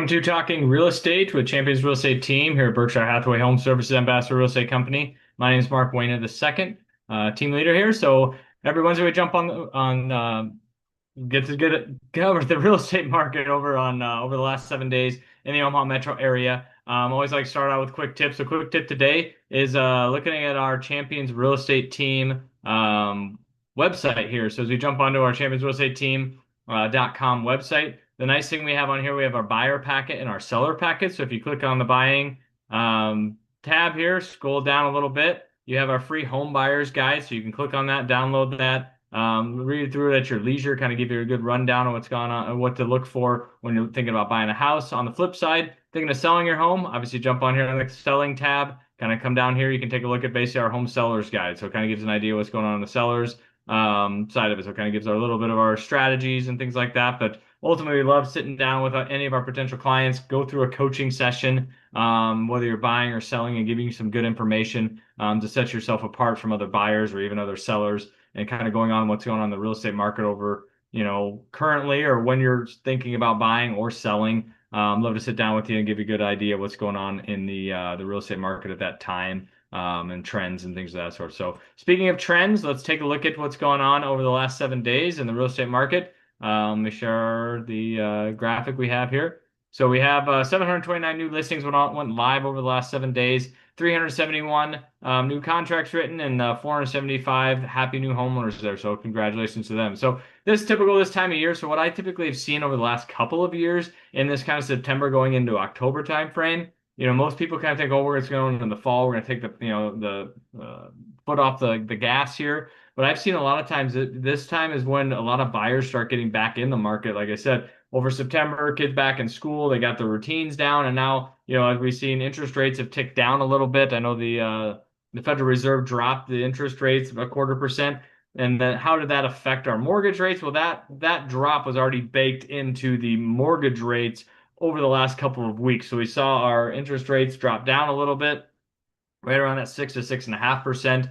Welcome to Talking Real Estate with Champions Real Estate Team here at Berkshire Hathaway Home Services Ambassador Real Estate Company. My name is Mark Wehner II, team leader here. So every Wednesday we jump get over the real estate market over the last 7 days in the Omaha metro area. Always like to start out with quick tips. A quick tip today is looking at our Champions Real Estate Team website here. So as we jump onto our Champions Real Estate Team .com website, the nice thing we have on here, we have our buyer packet and our seller packet. So if you click on the buying tab here, scroll down a little bit, you have our free home buyers guide. So you can click on that, download that, read through it at your leisure, kind of give you a good rundown of what's going on and what to look for when you're thinking about buying a house. On the flip side, thinking of selling your home, obviously jump on here on the selling tab, kind of come down here. You can take a look at basically our home sellers guide. So it kind of gives an idea what's going on the sellers side of it. So it kind of gives a little bit of our strategies and things like that. But ultimately, we love sitting down with any of our potential clients, go through a coaching session, whether you're buying or selling, and giving you some good information to set yourself apart from other buyers or even other sellers, and kind of going on what's going on in the real estate market over, currently or when you're thinking about buying or selling. Love to sit down with you and give you a good idea of what's going on in the real estate market at that time. And trends and things of that sort. So speaking of trends, let's take a look at what's going on over the last 7 days in the real estate market. Let me share the graphic we have here. So we have 729 new listings went live over the last 7 days, 371 new contracts written, and 475 happy new homeowners there. So congratulations to them. So this is typical this time of year. So what I typically have seen over the last couple of years in this kind of September going into October timeframe, most people kind of think, oh, we're just going in the fall. We're going to take the foot off the gas here. But I've seen a lot of times that this time is when a lot of buyers start getting back in the market. Like I said, over September, kids back in school, they got their routines down, and now, as we've seen, interest rates have ticked down a little bit. I know the Federal Reserve dropped the interest rates a 0.25%. And then how did that affect our mortgage rates? Well, that drop was already baked into the mortgage rates over the last couple of weeks. So we saw our interest rates drop down a little bit, right around that 6 to 6.5%.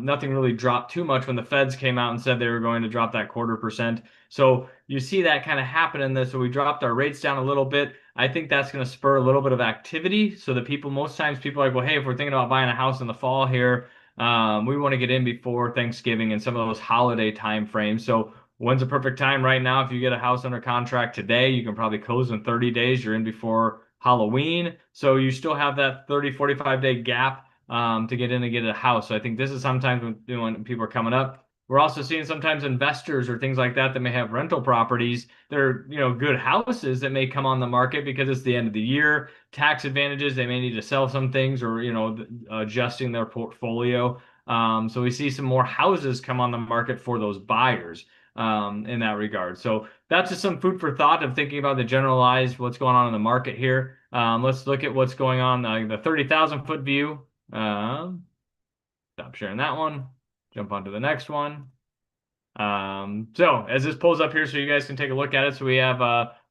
Nothing really dropped too much when the Feds came out and said they were going to drop that 0.25%. So you see that kind of happen in this. So we dropped our rates down a little bit. I think that's going to spur a little bit of activity. So that most times people are like, well, hey, if we're thinking about buying a house in the fall here, we want to get in before Thanksgiving and some of those holiday time frames. So when's the perfect time right now? If you get a house under contract today, you can probably close in 30 days. You're in before Halloween. So you still have that 30, 45-day gap to get in and get a house. So I think this is sometimes when people are coming up. We're also seeing sometimes investors or things like that may have rental properties that are, good houses that may come on the market because it's the end of the year, tax advantages. They may need to sell some things or, adjusting their portfolio. So we see some more houses come on the market for those buyers in that regard. So that's just some food for thought of thinking about the generalized what's going on in the market here. Let's look at what's going on the 30,000 foot view. Stop sharing that one. Jump onto the next one. So as this pulls up here, so you guys can take a look at it. So we have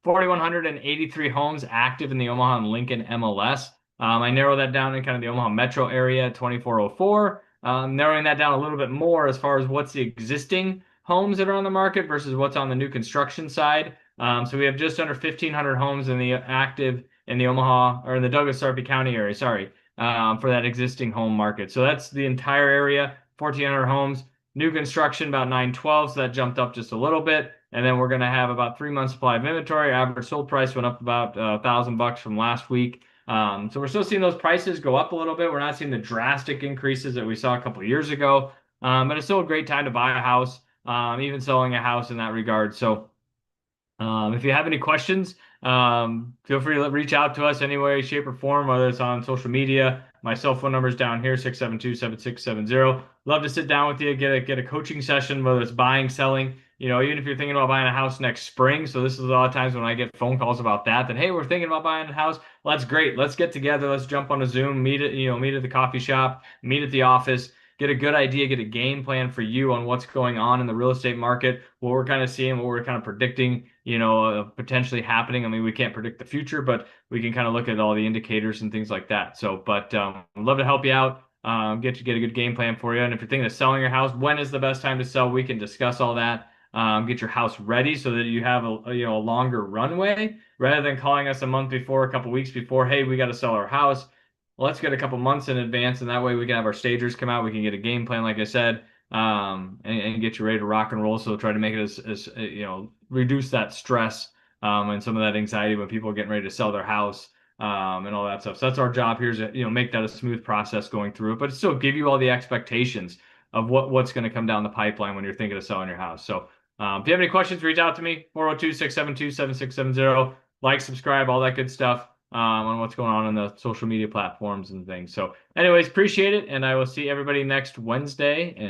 4,183 homes active in the Omaha and Lincoln MLS. I narrow that down in kind of the Omaha metro area, 2,404. Narrowing that down a little bit more as far as what's the existing homes that are on the market versus what's on the new construction side. So we have just under 1,500 homes in the active in the Omaha or in the Douglas-Sarpy County area, for that existing home market. So that's the entire area, 1,400 homes. New construction, about 912, so that jumped up just a little bit. And then we're going to have about 3 months supply of inventory. Average sold price went up about $1,000 from last week. So we're still seeing those prices go up a little bit. We're not seeing the drastic increases that we saw a couple of years ago. But it's still a great time to buy a house, even selling a house in that regard. So if you have any questions, feel free to reach out to us any way, shape, or form, whether it's on social media. My cell phone number is down here, 672-7670. Love to sit down with you, get a coaching session, whether it's buying, selling, even if you're thinking about buying a house next spring. So this is a lot of times when I get phone calls about that, hey, we're thinking about buying a house. Well, that's great. Let's get together. Let's jump on a Zoom, meet at the coffee shop, meet at the office, get a good idea, get a game plan for you on what's going on in the real estate market, what we're kind of seeing, what we're kind of predicting, potentially happening. I mean, we can't predict the future, but we can kind of look at all the indicators and things like that. So, but I'd love to help you out, get a good game plan for you. And if you're thinking of selling your house, when is the best time to sell? We can discuss all that. Get your house ready so that you have a longer runway rather than calling us a month before, a couple weeks before, hey, we got to sell our house. Let's get a couple months in advance, and that way we can have our stagers come out. We can get a game plan, like I said, and get you ready to rock and roll. So try to make it as reduce that stress and some of that anxiety when people are getting ready to sell their house and all that stuff. So that's our job here is to, make that a smooth process going through it, but still give you all the expectations of what's going to come down the pipeline when you're thinking of selling your house. So if you have any questions, reach out to me, 402-672-7670. Like, subscribe, all that good stuff on what's going on the social media platforms and things. So anyways, appreciate it, and I will see everybody next Wednesday. And